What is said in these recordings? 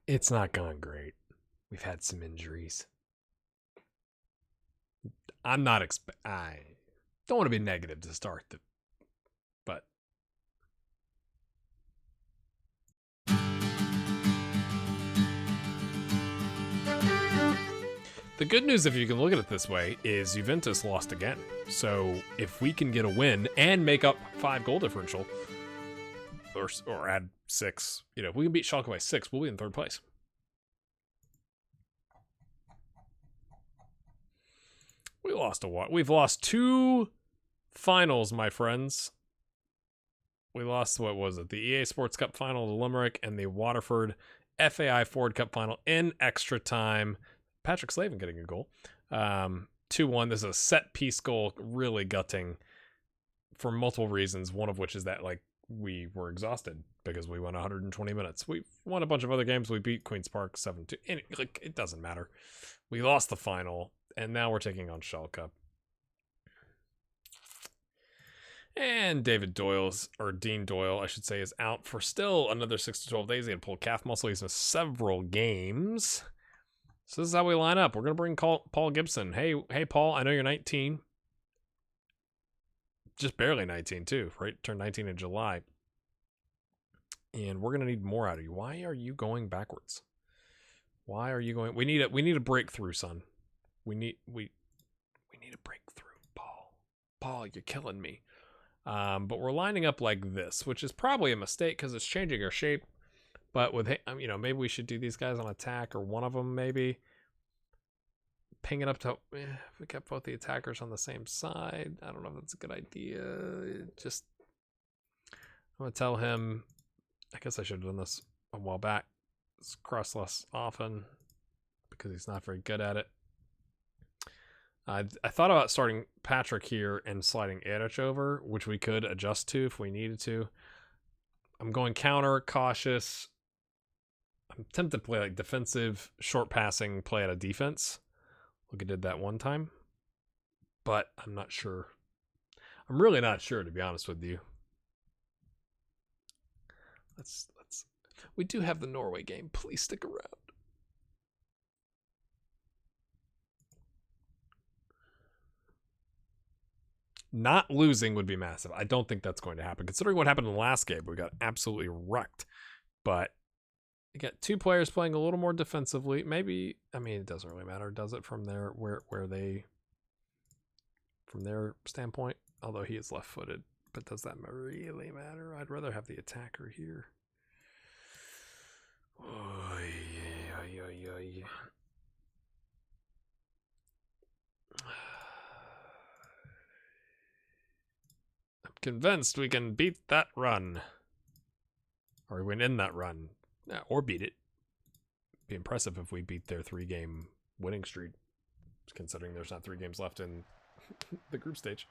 It's not gone great. We've had some injuries. I don't want to be negative to start, but the good news, if you can look at it this way, is Juventus lost again. So if we can get a win and make up 5 goal differential, or add 6, if we can beat Schalke by 6, we'll be in 3rd place. We've lost 2 finals, my friends. We lost, what was it? The EA Sports Cup final to Limerick and the Waterford FAI Ford Cup final in extra time. Patrick Slavin getting a goal. 2-1. This is a set piece goal, really gutting for multiple reasons. One of which is that we were exhausted because we went 120 minutes. We won a bunch of other games. We beat Queen's Park 7-2. It doesn't matter. We lost the final, and now we're taking on Schalke. And Dean Doyle, I should say, is out for still another 6 to 12 days. He had pulled calf muscle. He's missed several games. So this is how we line up. We're going to bring Paul Gibson. Hey, Paul, I know you're 19. Just barely 19, too, right? Turned 19 in July. And we're going to need more out of you. Why are you going backwards? Why are you going... We need a breakthrough, son. We need a breakthrough, Paul. Paul, you're killing me. But we're lining up like this, which is probably a mistake because it's changing our shape. But with, maybe we should do these guys on attack, or one of them maybe. Ping it up to, if we kept both the attackers on the same side. I don't know if that's a good idea. I'm going to tell him, I guess I should have done this a while back. Let's cross less often because he's not very good at it. I thought about starting Patrick here and sliding Erich over, which we could adjust to if we needed to. I'm going counter, cautious. I'm tempted to play defensive, short passing, play out of defense. Look, I did that one time. But I'm not sure. I'm really not sure, to be honest with you. We do have the Norway game. Please stick around. Not losing would be massive. I don't think that's going to happen. Considering what happened in the last game, we got absolutely wrecked. But you got 2 players playing a little more defensively. Maybe, it doesn't really matter, does it, from their from their standpoint? Although he is left-footed. But does that really matter? I'd rather have the attacker here. Convinced we can beat that run, or win in that run, or beat it. Be impressive if we beat their 3-game winning streak, considering there's not 3 games left in the group stage.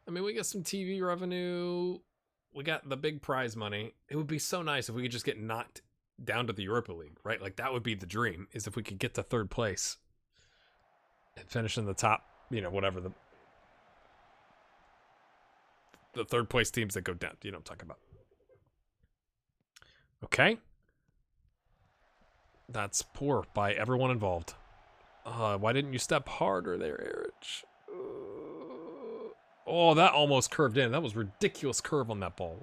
We get some TV revenue. We got the big prize money. It would be so nice if we could just get knocked down to the Europa League, right? That would be the dream, is if we could get to 3rd place and finish in the top, whatever the 3rd place teams that go down. You know what I'm talking about. Okay. That's poor by everyone involved. Why didn't you step harder there, Erich? Oh, that almost curved in. That was ridiculous curve on that ball.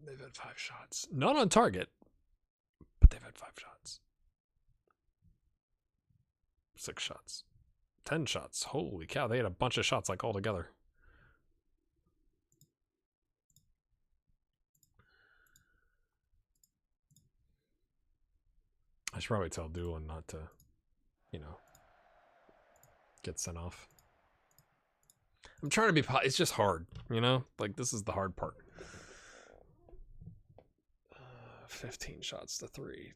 They've had 5 shots. Not on target, but they've had 5 shots. 6 shots. 10 shots. Holy cow, they had a bunch of shots all together. I should probably tell Doolin not to, get sent off. I'm trying to be, it's just hard, this is the hard part. 15 shots to 3.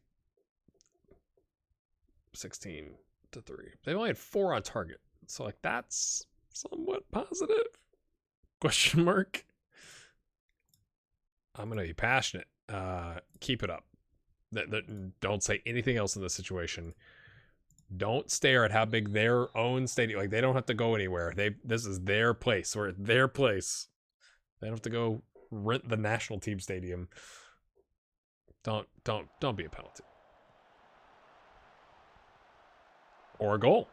16 to 3. They only had 4 on target. So that's somewhat positive. Question mark. I'm going to be passionate. Keep it up. Don't say anything else in this situation. Don't stare at how big their own stadium. Like, they don't have to go anywhere. This is their place. We're at their place. They don't have to go rent the national team stadium. Don't be a penalty. Or a goal.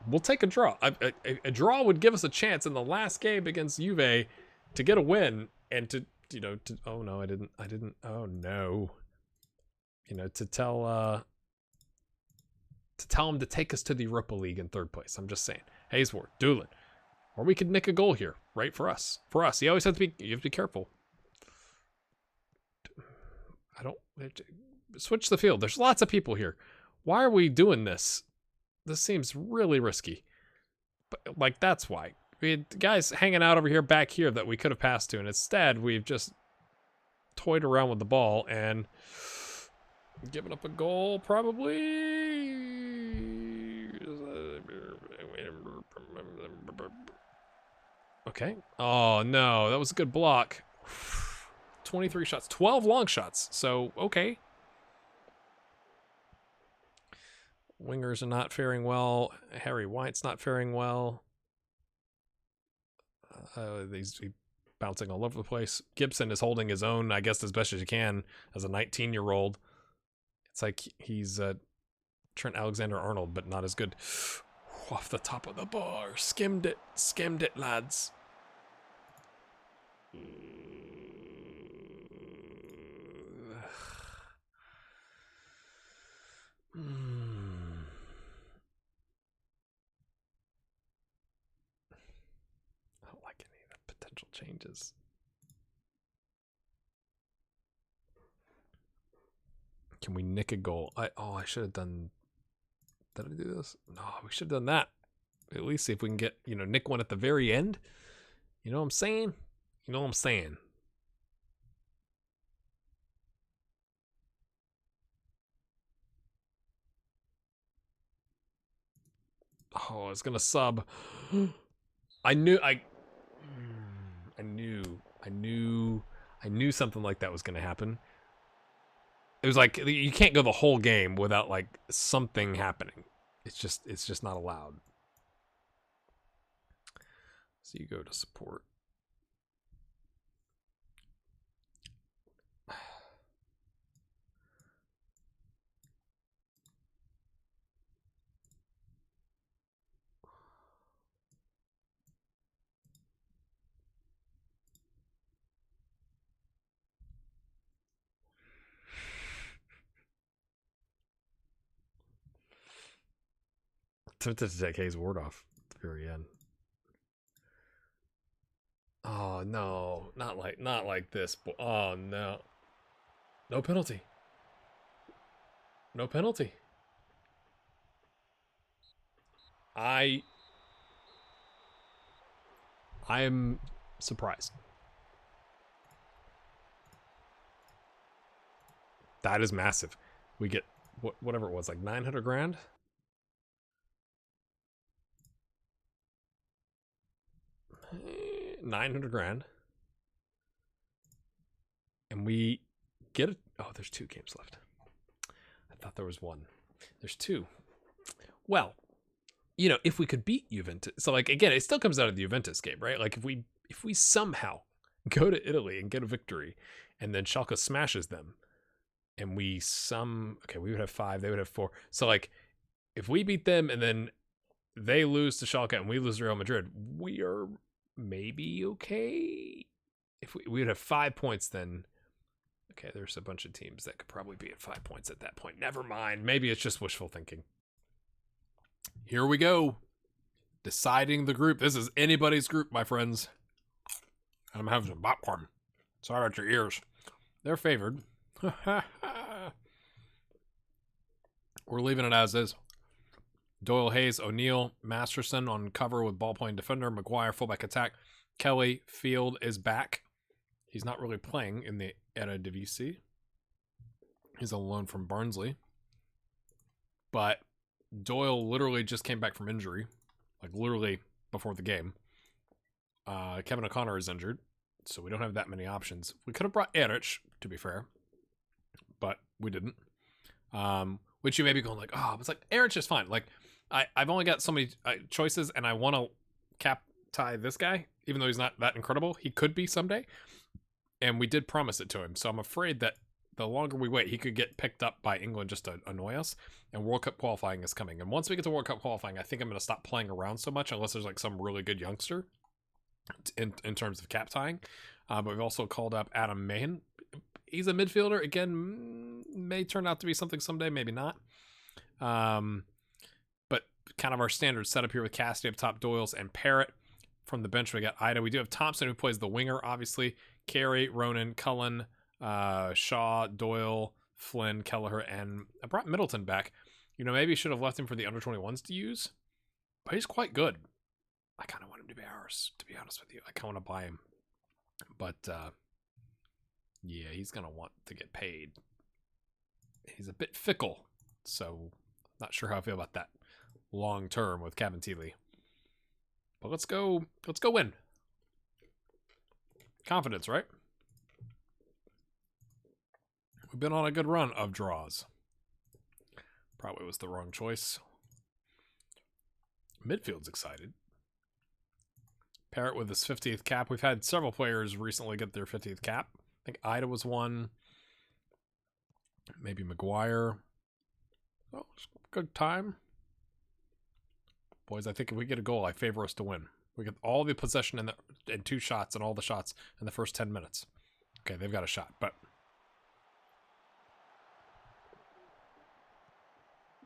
We'll take a draw. A draw would give us a chance in the last game against Juve to get a win and to oh no, I didn't oh no. To tell him to take us to the Europa League in third place. I'm just saying. Hayesworth, Doolin. Or we could nick a goal here, right? For us. You always have to be careful. Switch the field. There's lots of people here. Why are we doing this? This seems really risky. But, like, that's why. We had guys hanging out over here, back here, that we could have passed to, and instead we've just toyed around with the ball and given up a goal, probably. Okay. Oh, no. That was a good block. 23 shots. 12 long shots. So, okay. Wingers are not faring well. Harry White's not faring well. He's bouncing all over the place. Gibson is holding his own, I guess, as best as you can as a 19-year-old. It's like he's Trent Alexander-Arnold, but not as good. Off the top of the bar. Skimmed it, lads. Potential changes. Can we nick a goal? I should have done. Did I do this? No, we should have done that. At least see if we can get, nick one at the very end. You know what I'm saying? Oh, it's gonna sub. I knew something like that was going to happen. It was like, you can't go the whole game without like something happening. It's just not allowed. So you go to support. Tempted to take Hayes Ward off at the very end. Oh no, not like this. Oh no, no penalty. No penalty. I am surprised. That is massive. We get whatever it was, like 900 grand. $900,000, and we get it. Oh, there's 2 games left. I thought there was 1. There's 2. Well, if we could beat Juventus, so like again, it still comes out of the Juventus game, right? Like if we somehow go to Italy and get a victory, and then Schalke smashes them, and we would have 5, they would have 4. So like, if we beat them and then they lose to Schalke and we lose to Real Madrid, we are maybe okay. If we would have 5 points, then okay, there's a bunch of teams that could probably be at 5 points at that point. Never mind. Maybe it's just wishful thinking. Here we go. Deciding the group. This is anybody's group, my friends. I'm having some popcorn. Sorry about your ears. They're favored. We're leaving it as is. Doyle, Hayes, O'Neill, Masterson on cover with ball-playing defender, Maguire fullback attack. Kelly Field is back. He's not really playing in the Eredivisie. He's on loan from Barnsley. But Doyle literally just came back from injury, like literally before the game. Kevin O'Connor is injured, so we don't have that many options. We could have brought Erich, to be fair, but we didn't. which you may be going like, oh, it's like Aaron's just fine. Like I've only got so many choices, and I want to cap tie this guy, even though he's not that incredible. He could be someday, and we did promise it to him. So I'm afraid that the longer we wait, he could get picked up by England just to annoy us. And World Cup qualifying is coming. And once we get to World Cup qualifying, I think I'm going to stop playing around so much, unless there's like some really good youngster in terms of cap tying. But we've also called up Adam Mahan. He's a midfielder. Again, may turn out to be something someday, maybe not. But kind of our standard setup here with Cassidy up top, Doyles, and Parrott. From the bench, we got Ida. We do have Thompson, who plays the winger, obviously. Carey, Ronan, Cullen, Shaw, Doyle, Flynn, Kelleher, and I brought Middleton back. You know, maybe should have left him for the under-21s to use, but he's quite good. I kind of want him to be ours, to be honest with you. I kind of want to buy him, but yeah, he's going to want to get paid. He's a bit fickle, so not sure how I feel about that long-term with Cabinteely. But let's go win. Confidence, right? We've been on a good run of draws. Probably was the wrong choice. Midfield's excited. Parrott with his 50th cap. We've had several players recently get their 50th cap. I think Ida was one. Maybe Maguire. Oh, good time. Boys, I think if we get a goal, I favor us to win. We get all the possession and 2 shots and all the shots in the first 10 minutes. Okay, they've got a shot, but...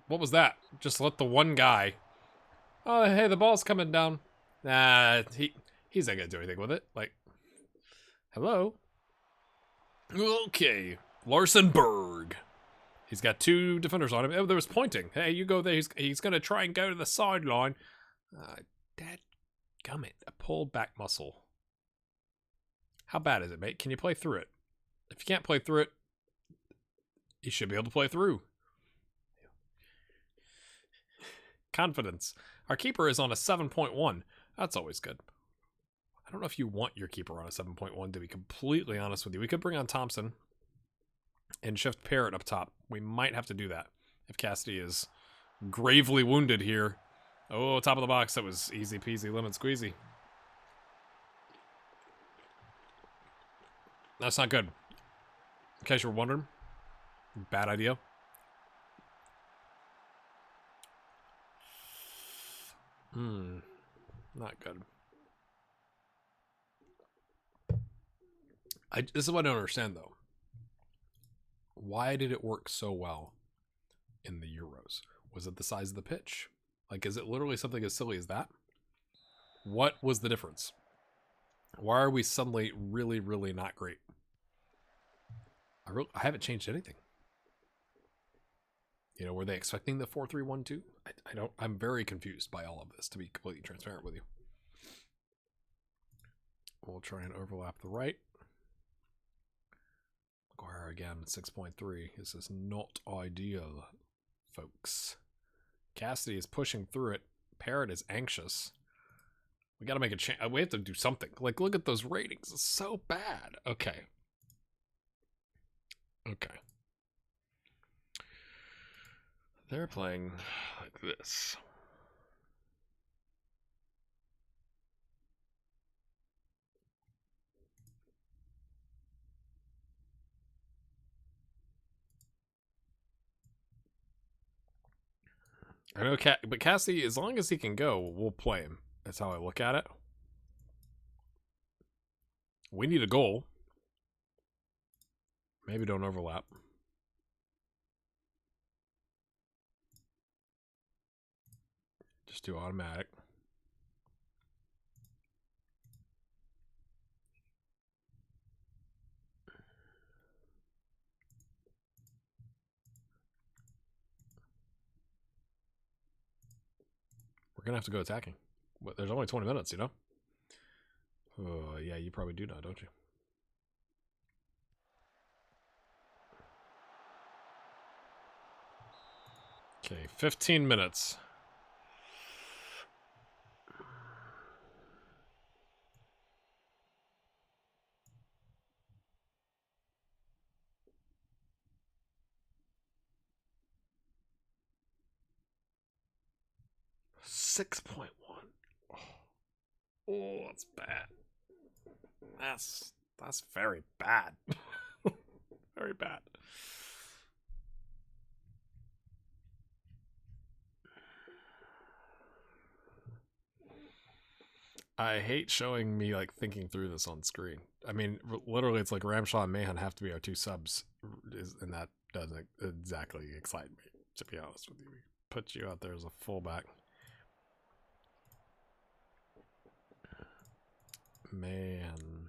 What was that? Just let the one guy... Oh, hey, the ball's coming down. Nah, he's not going to do anything with it. Like, hello? Okay, Larson Berg. He's got 2 defenders on him. Oh, there was pointing. Hey, you go there. He's going to try and go to the sideline. Dadgummit, a pulled back muscle. How bad is it, mate? Can you play through it? If you can't play through it, you should be able to play through. Confidence. Our keeper is on a 7.1. That's always good. I don't know if you want your keeper on a 7.1, to be completely honest with you. We could bring on Thompson and shift Parrott up top. We might have to do that if Cassidy is gravely wounded here. Oh, top of the box. That was easy peasy lemon squeezy. That's not good. In case you're wondering. Bad idea. Not good. This is what I don't understand, though. Why did it work so well in the Euros? Was it the size of the pitch? Like, is it literally something as silly as that? What was the difference? Why are we suddenly really, really not great? I haven't changed anything. You know, were they expecting the 4-3-1-2? I don't. I'm very confused by all of this, to be completely transparent with you. We'll try and overlap the right. Maguire again, 6.3. This is not ideal, folks. Cassidy is pushing through it. Parrott is anxious. We got to make a change. We have to do something. Like, look at those ratings. It's so bad. Okay. Okay. They're playing like this. I know, but Cassie, as long as he can go, we'll play him. That's how I look at it. We need a goal. Maybe don't overlap. Just do automatic. We're going to have to go attacking. But there's only 20 minutes, you know? Oh, yeah, you probably do know, don't you? Okay, 15 minutes. 6.1. Oh, that's bad. That's very bad. Very bad. I hate showing me like thinking through this on screen. I mean, literally, it's like Ramshaw and Mahan have to be our two subs, and that doesn't exactly excite me, to be honest with you. We put you out there as a fullback. Man.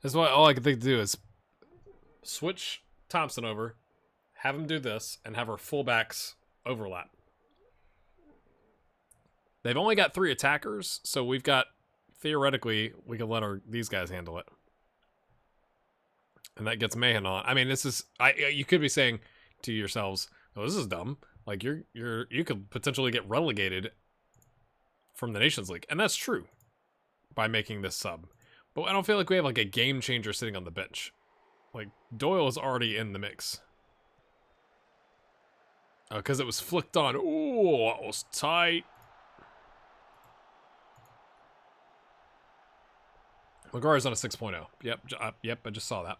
That's why all I can think to do is switch Thompson over, have him do this, and have our fullbacks overlap. They've only got 3 attackers, so we've got, theoretically, we can let these guys handle it. And that gets Mahan on. I mean, this is, you could be saying to yourselves, oh, this is dumb. Like, you could potentially get relegated from the Nations League. And that's true by making this sub. But I don't feel like we have like a game changer sitting on the bench. Like, Doyle is already in the mix. Because it was flicked on. Ooh, that was tight. Lagar's on a 6.0. Yep, I just saw that.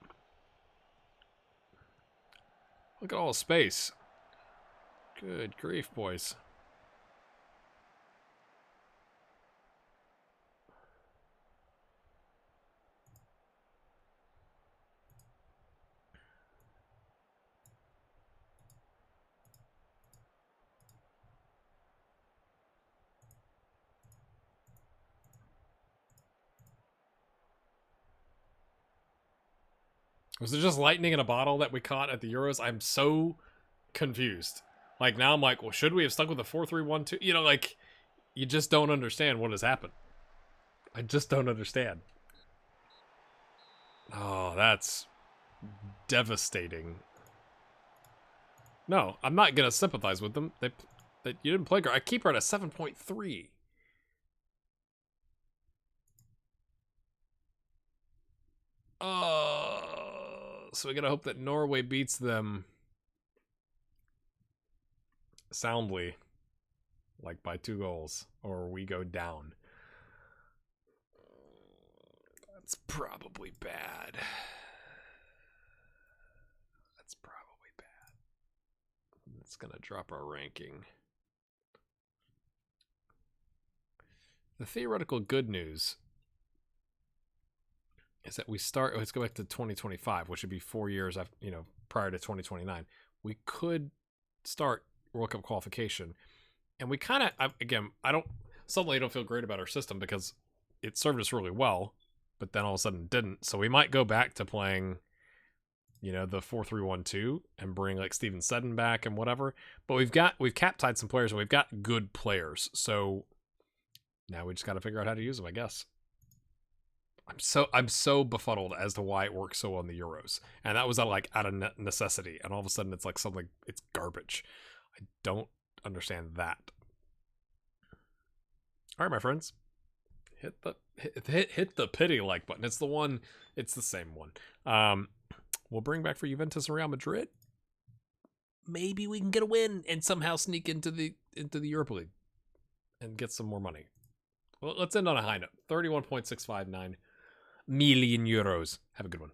Look at all the space. Good grief, boys. Was it just lightning in a bottle that we caught at the Euros? I'm so confused. Like, now I'm like, well, should we have stuck with the 4-3-1-2? You know, like, you just don't understand what has happened. I just don't understand. Oh, that's devastating. No, I'm not going to sympathize with them. You didn't play great. I keep her at a 7.3. So we gotta hope that Norway beats them soundly, like by 2 goals, or we go down. That's probably bad. That's probably bad. It's gonna drop our ranking. The theoretical good news is that we start, let's go back to 2025, which would be 4 years after, prior to 2029. We could start World Cup qualification. And we kind of, again, I don't feel great about our system because it served us really well, but then all of a sudden it didn't. So we might go back to playing, the 4-3-1-2 and bring like Steven Seddon back and whatever. But we've cap-tied some players and we've got good players. So now we just got to figure out how to use them, I guess. I'm so befuddled as to why it works so well in the Euros, and that was out of necessity, and all of a sudden it's like something, it's garbage. I don't understand that. All right, my friends, hit the pity like button. It's the same one. We'll bring back for Juventus and Real Madrid. Maybe we can get a win and somehow sneak into the Europa League and get some more money. Well, let's end on a high note. 31.659 million euros. Have a good one.